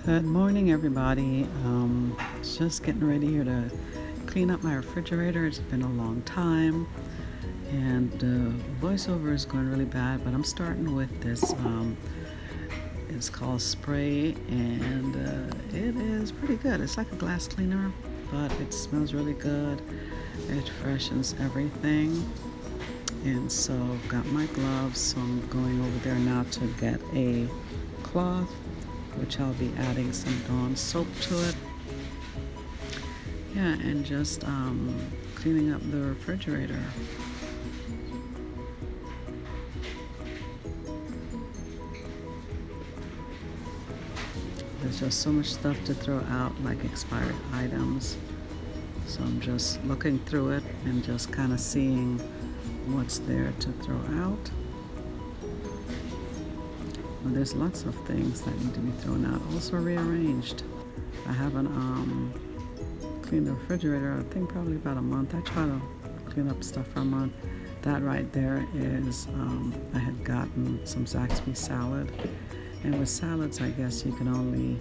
Good morning, everybody. Just getting ready here to clean up my refrigerator. It's been a long time, and voiceover is going really bad, but I'm starting with this. It's called Spray, and it is pretty good. It's like a glass cleaner, but it smells really good. It freshens everything. And so I've got my gloves, so I'm going over there now to get a cloth, which I'll be adding some Dawn soap to it. Yeah, and just cleaning up the refrigerator. There's just so much stuff to throw out, like expired items. So I'm just looking through it and just kind of seeing what's there to throw out. Well, there's lots of things that need to be thrown out, also rearranged. I haven't cleaned the refrigerator, I think probably about a month. I try to clean up stuff for a month. That right there is, I had gotten some Zaxby salad. And with salads, I guess you can only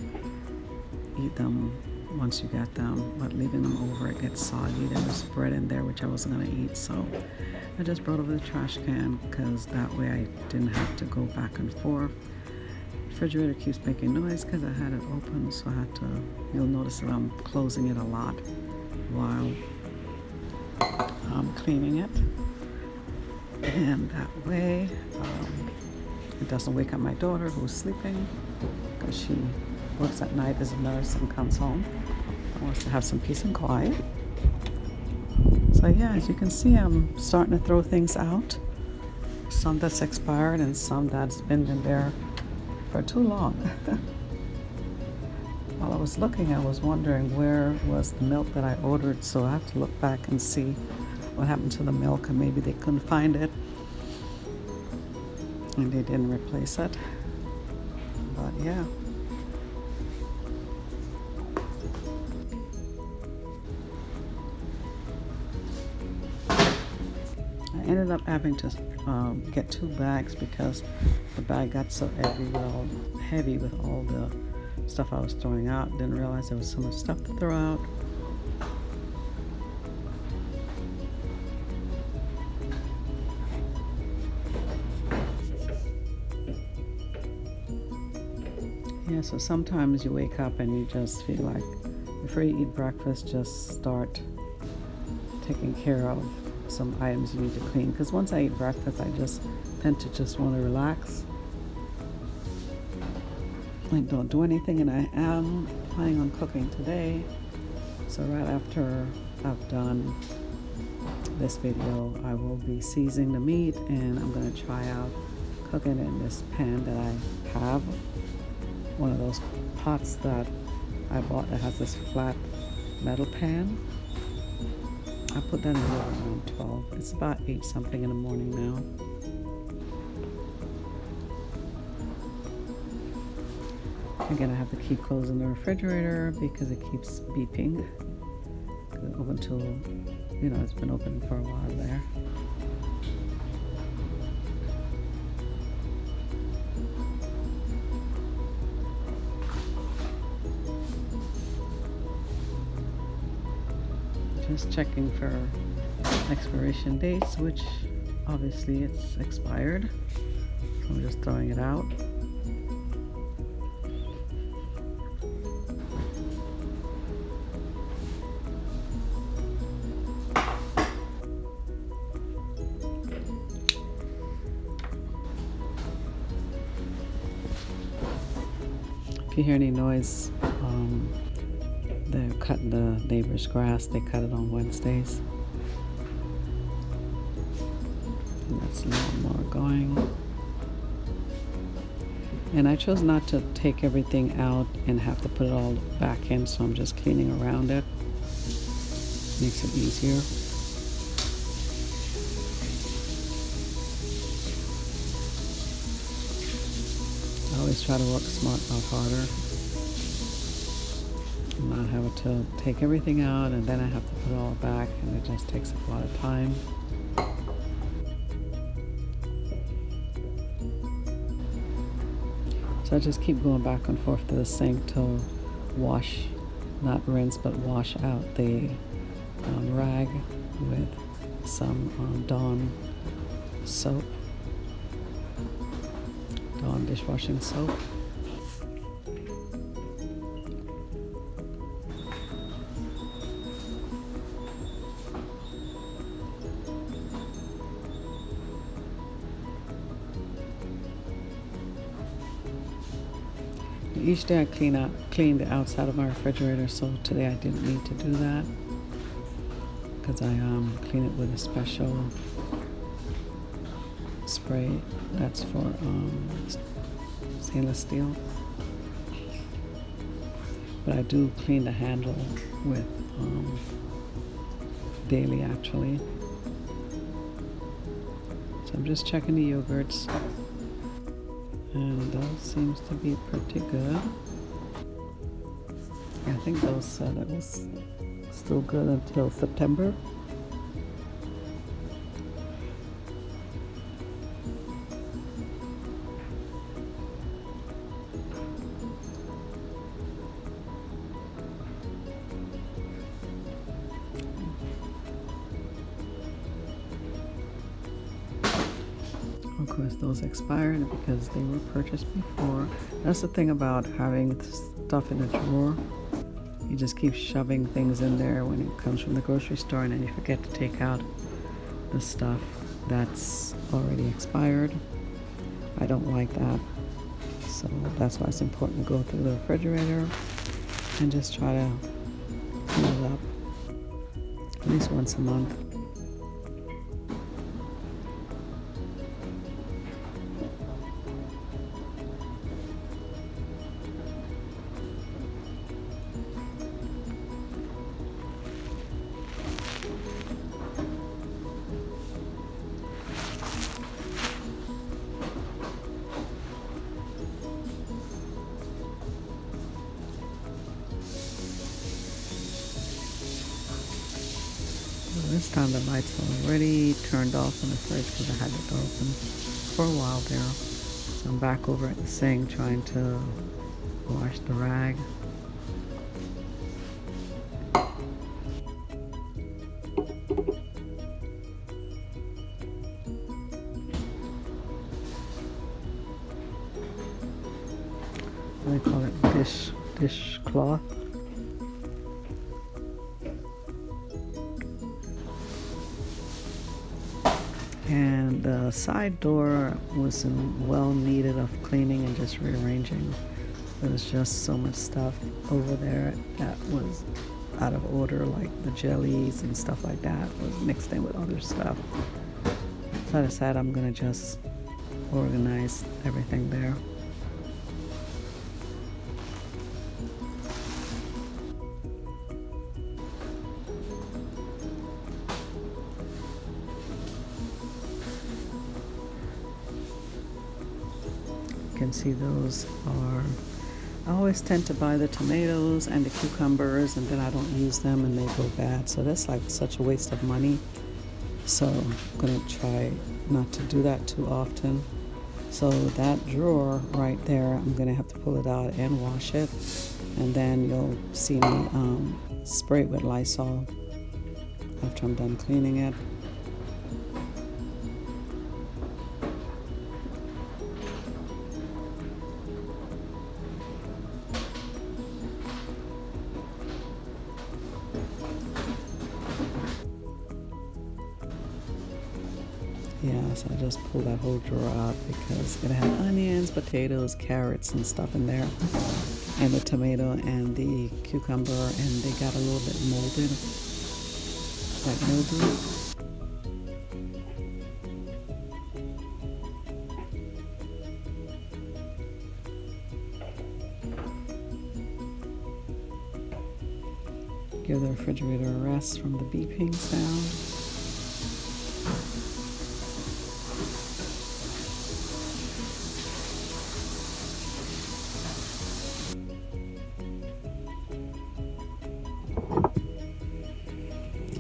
eat them once you get them, but leaving them over, it gets soggy. There was bread in there, which I wasn't gonna eat, so I just brought over the trash can, because that way I didn't have to go back and forth. Refrigerator keeps making noise because I had it open, so I had to, you'll notice that I'm closing it a lot while I'm cleaning it. And that way, it doesn't wake up my daughter who's sleeping, because she works at night as a nurse and comes home and wants to have some peace and quiet. So yeah, as you can see, I'm starting to throw things out. Some that's expired and some that's been in there for too long. While I was looking, I was wondering where was the milk that I ordered, so I have to look back and see what happened to the milk, and maybe they couldn't find it and they didn't replace it. But yeah. I ended up having to get 2 bags because the bag got so heavy with all the stuff I was throwing out. Didn't realize there was so much stuff to throw out. Yeah, so sometimes you wake up and you just feel like before you eat breakfast, just start taking care of some items you need to clean, because once I eat breakfast, I just tend to just want to relax and don't do anything. And I am planning on cooking today, so right after I've done this video, I will be seasoning the meat, and I'm going to try out cooking it in this pan that I have, one of those pots that I bought that has this flat metal pan. I put that in the oven around 12. It's about 8 something in the morning now. Again, I have to keep closing the refrigerator because it keeps beeping. Open till, it's been open for a while there. Just checking for expiration dates, which obviously it's expired. So I'm just throwing it out. If you hear any noise, they're cutting the neighbor's grass. They cut it on Wednesdays. And that's a little more going. And I chose not to take everything out and have to put it all back in, so I'm just cleaning around it. Makes it easier. I always try to work smart, not harder. Not having to take everything out and then I have to put it all back, and it just takes a lot of time. So I just keep going back and forth to the sink to wash, not rinse, but wash out the rag with some Dawn soap, Dawn dishwashing soap. Each day I clean the outside of my refrigerator, so today I didn't need to do that because I clean it with a special spray that's for stainless steel. But I do clean the handle with daily actually. So I'm just checking the yogurts. And those seems to be pretty good. I think those said it was still good until September. Of course, those expired because they were purchased before. That's the thing about having stuff in a drawer. You just keep shoving things in there when it comes from the grocery store, and then you forget to take out the stuff that's already expired. I don't like that. So that's why it's important to go through the refrigerator and just try to clean it up at least once a month. This time the lights are already turned off in the fridge because I had it open for a while there. So I'm back over at the sink trying to wash the rag. They call it dishcloth. And the side door was well needed of cleaning and just rearranging. There was just so much stuff over there that was out of order, like the jellies and stuff like that was mixed in with other stuff. So I decided I'm gonna just organize everything there. You can see those are, I always tend to buy the tomatoes and the cucumbers and then I don't use them and they go bad, so that's like such a waste of money. So I'm gonna try not to do that too often. So that drawer right there, I'm gonna have to pull it out and wash it, and then you'll see me spray it with Lysol after I'm done cleaning it. Yeah, so I just pulled that whole drawer out because it had onions, potatoes, carrots, and stuff in there, and the tomato and the cucumber, and they got a little bit molded, like mildew. Give the refrigerator a rest from the beeping sound.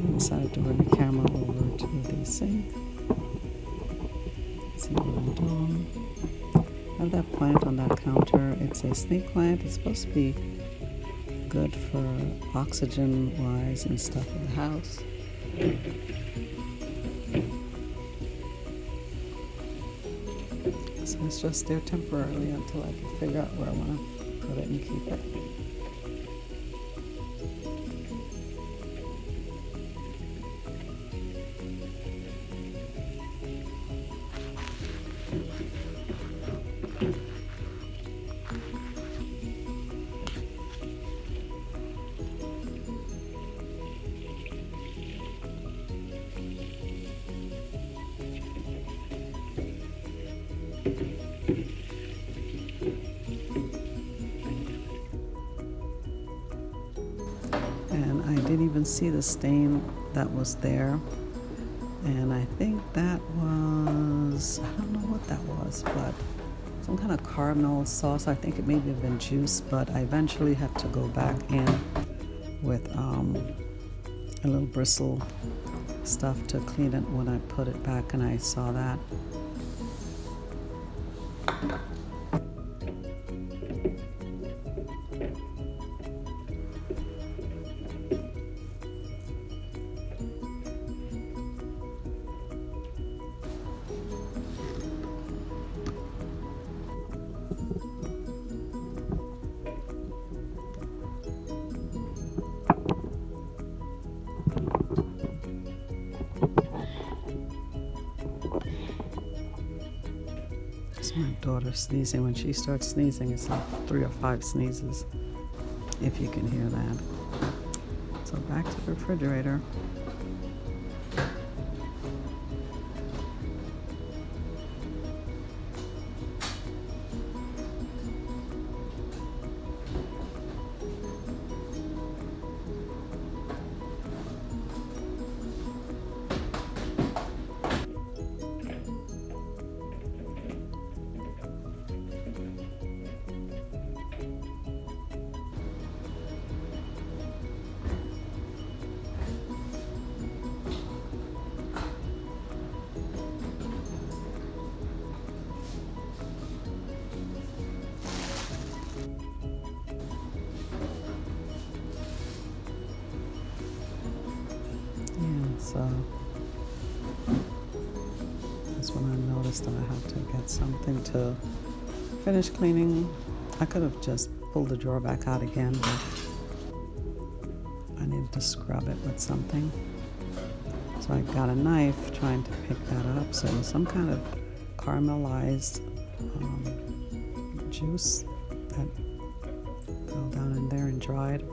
I decided to bring the camera over to the sink. See what I'm doing. I have that plant on that counter. It's a snake plant. It's supposed to be good for oxygen wise and stuff in the house. So it's just there temporarily until I can figure out where I want to put it and keep it. And I didn't even see the stain that was there. And I think that was, I don't know what that was, but some kind of caramel sauce. I think it may have been juice, but I eventually had to go back in with a little bristle stuff to clean it when I put it back, and I saw that. It's my daughter sneezing. When she starts sneezing, it's like 3 or 5 sneezes, if you can hear that. So back to the refrigerator. So that's when I noticed that I have to get something to finish cleaning. I could have just pulled the drawer back out again, but I needed to scrub it with something. So I got a knife trying to pick that up. So it was some kind of caramelized juice that fell down in there and dried.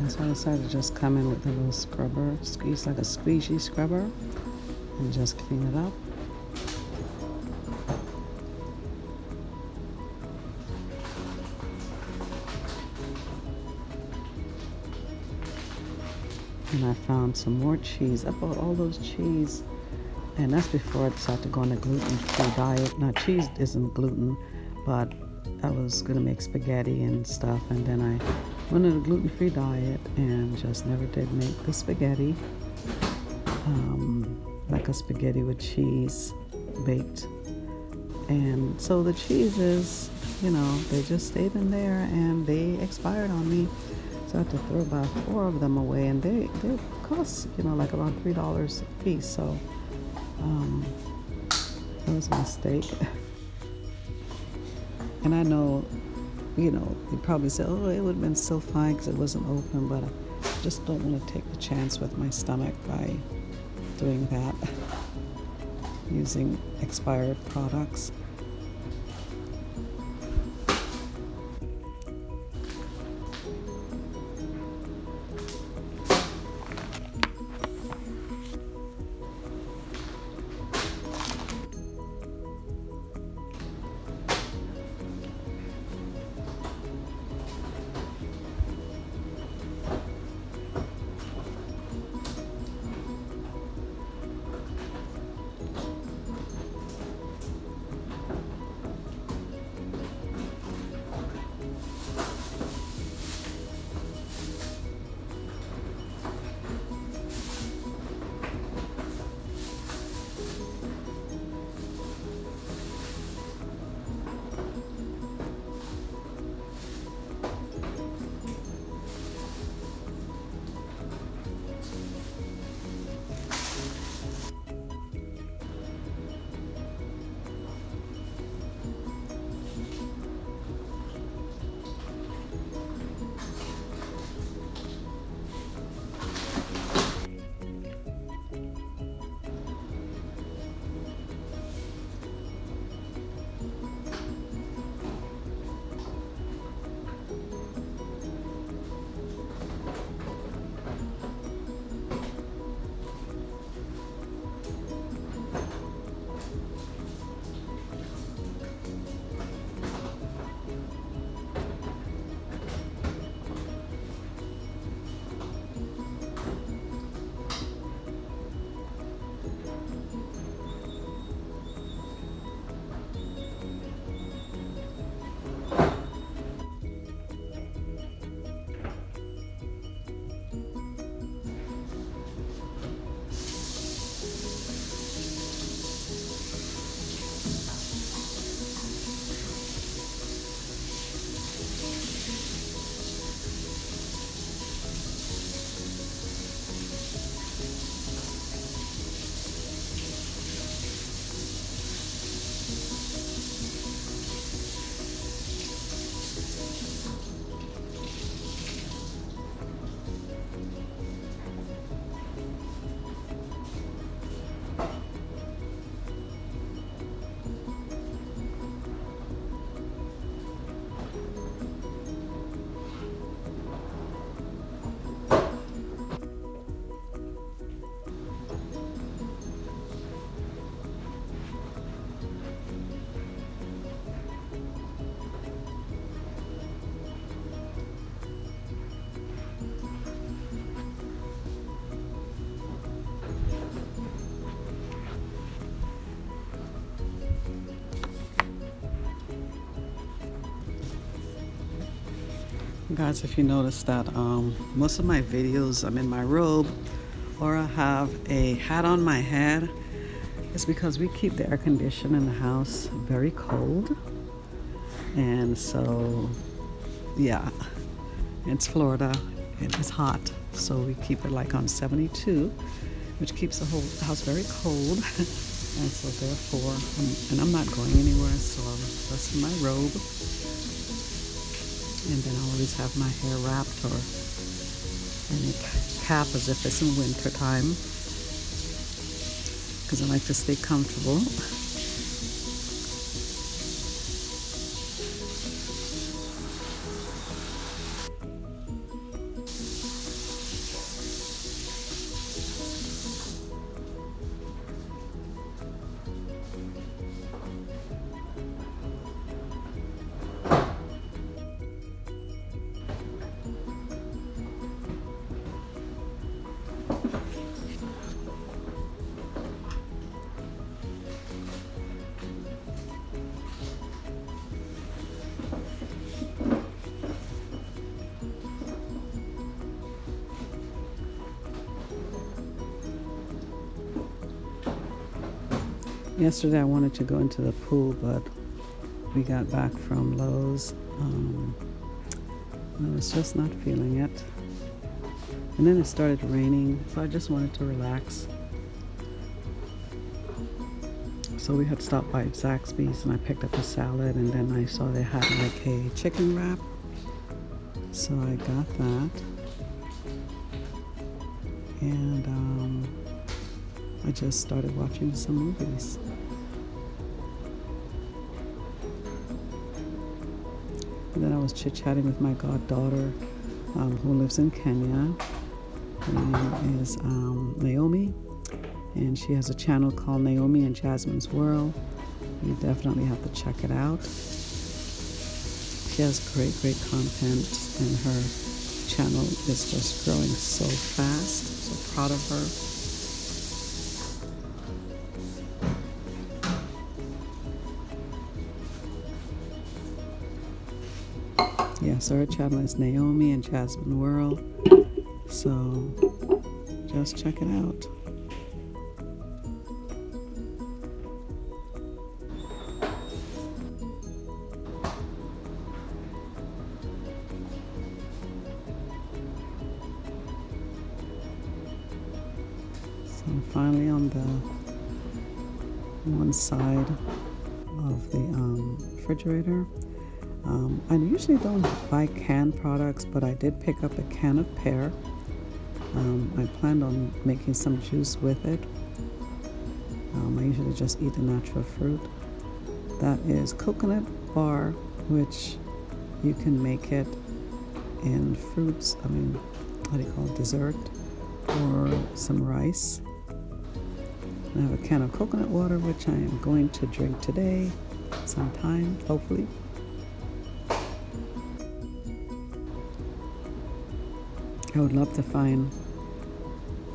So I decided to just come in with a little scrubber, squeeze like a squeegee scrubber, and just clean it up. And I found some more cheese. I bought all those cheese, and that's before I decided to go on a gluten-free diet. Now, cheese isn't gluten, but I was gonna make spaghetti and stuff, and then I went on a gluten-free diet and just never did make the spaghetti. Like a spaghetti with cheese baked. And so the cheeses, you know, they just stayed in there and they expired on me. So I had to throw about 4 of them away, and they cost, you know, like around $3 a piece. So that was a mistake. And I know, you know, you probably say, oh, it would have been still fine because it wasn't open, but I just don't want to take the chance with my stomach by doing that using expired products. Guys, if you notice that most of my videos I'm in my robe or I have a hat on my head, it's because we keep the air conditioner in the house very cold. And so, yeah, it's Florida, it is hot. So we keep it like on 72, which keeps the whole house very cold. And so therefore, and I'm not going anywhere, so I'm just in my robe. And then I always have my hair wrapped or in a cap as if it's in winter time, because I like to stay comfortable. Yesterday I wanted to go into the pool, but we got back from Lowe's. I was just not feeling it. And then it started raining, so I just wanted to relax. So we had stopped by Zaxby's and I picked up a salad, and then I saw they had like a chicken wrap. So I got that. And I just started watching some movies. And then I was chit-chatting with my goddaughter, who lives in Kenya. Her name is Naomi, and she has a channel called Naomi and Jasmine's World. You definitely have to check it out. She has great content, and her channel is just growing so fast. So proud of her. Yeah, so her channel is Naomi and Jasmine World. So just check it out. So finally on the one side of the refrigerator. I usually don't buy canned products, but I did pick up a can of pear. I planned on making some juice with it. I usually just eat the natural fruit. That is coconut bar, which you can make it in fruits, what do you call it, dessert, or some rice. I have a can of coconut water, which I am going to drink today, sometime, hopefully. I would love to find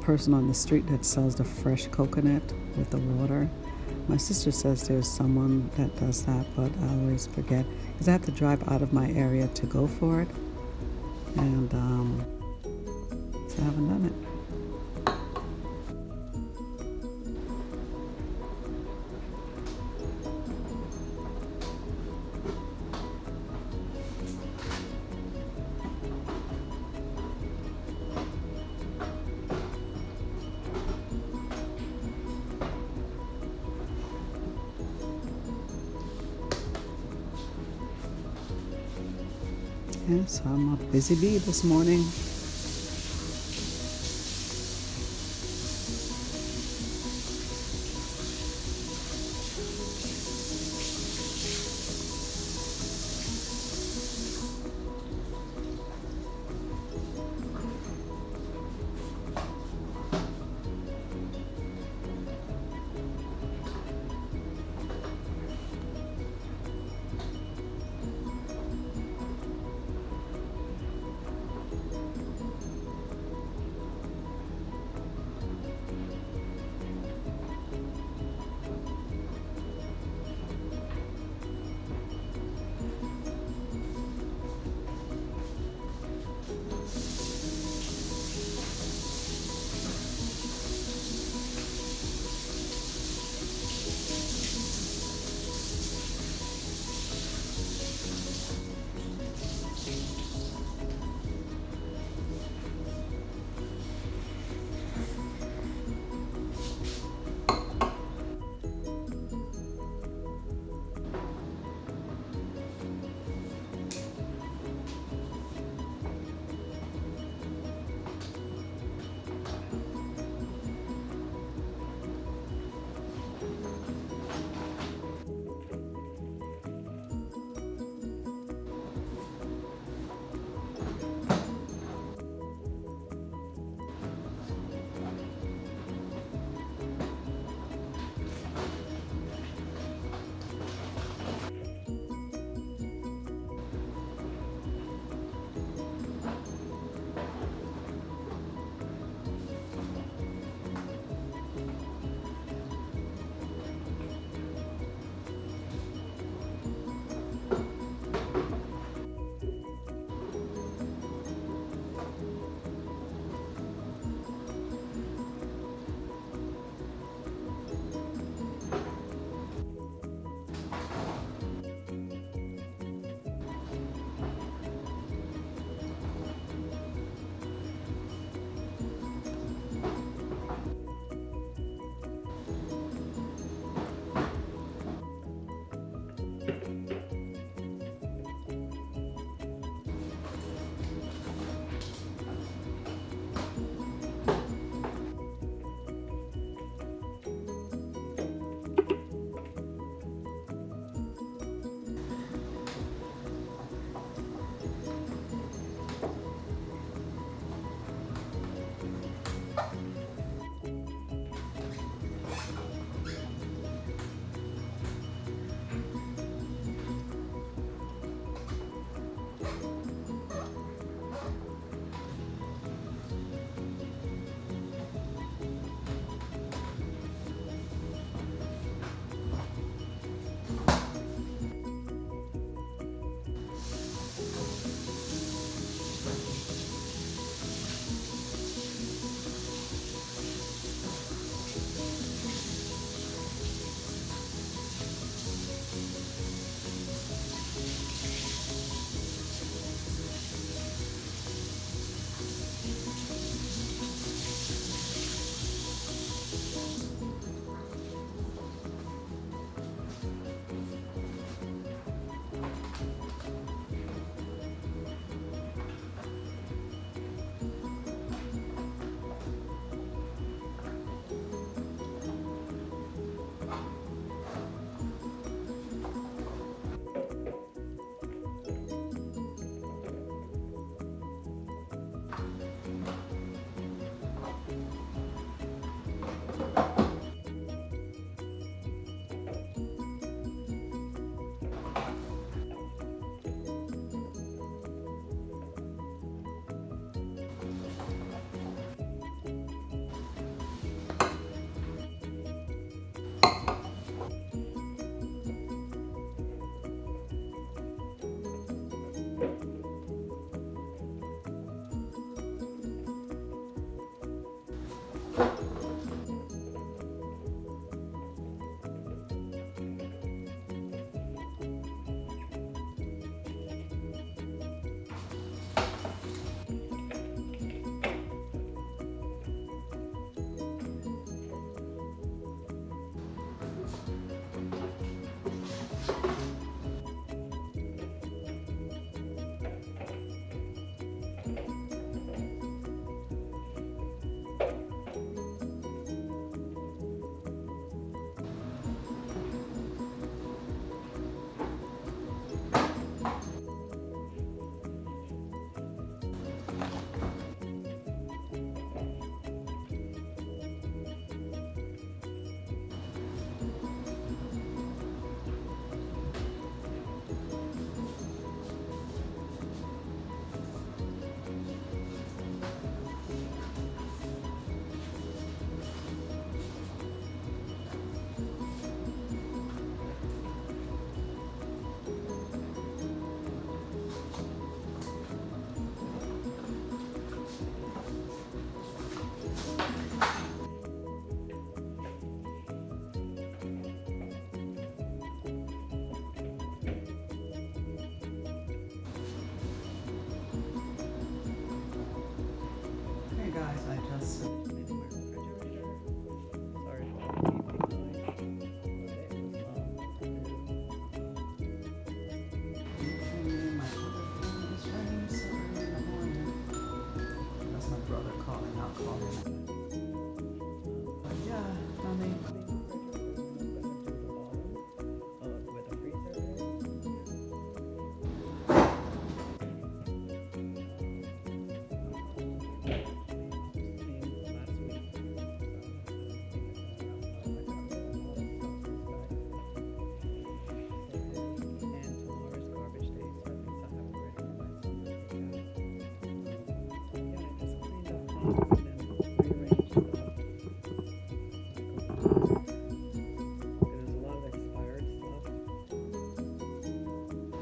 a person on the street that sells the fresh coconut with the water. My sister says there's someone that does that, but I always forget because I have to drive out of my area to go for it, and so I haven't done it. Yeah, so I'm a busy bee this morning. That's my brother calling. I'll call him. But yeah, I mean.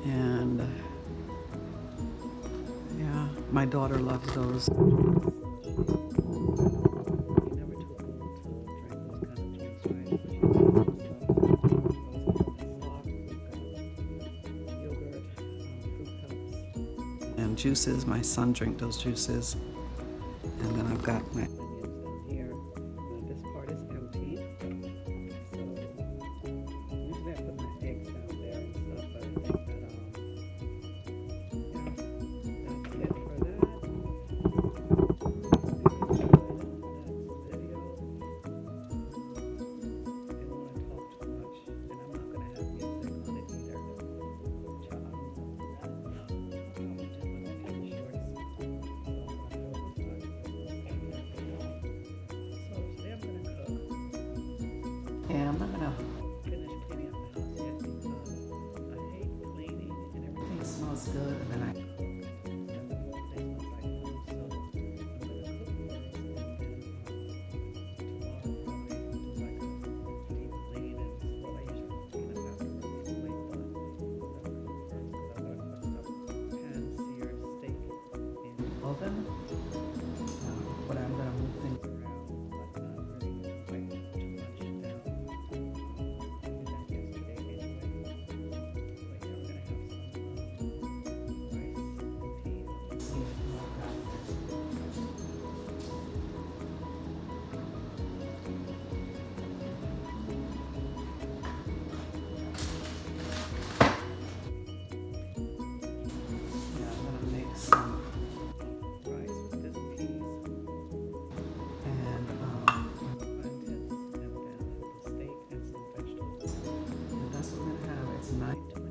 And yeah, my daughter loves those. And juices, my son drink those juices. And then I've got my onions down here. This part is empty. So usually I put my eggs down there and stuff, but I think that yeah, that's it for that. And I'm not gonna finish cleaning up the house yet because I hate cleaning and everything smells good and then I cook and the whole day smells like food. So I'm gonna cook first and then tomorrow probably do like a deep clean and well I usually clean up afterwards anyway, but I'm gonna cook first because I'm gonna put some pan-seared steak in the oven. But I'm gonna move things around. Night.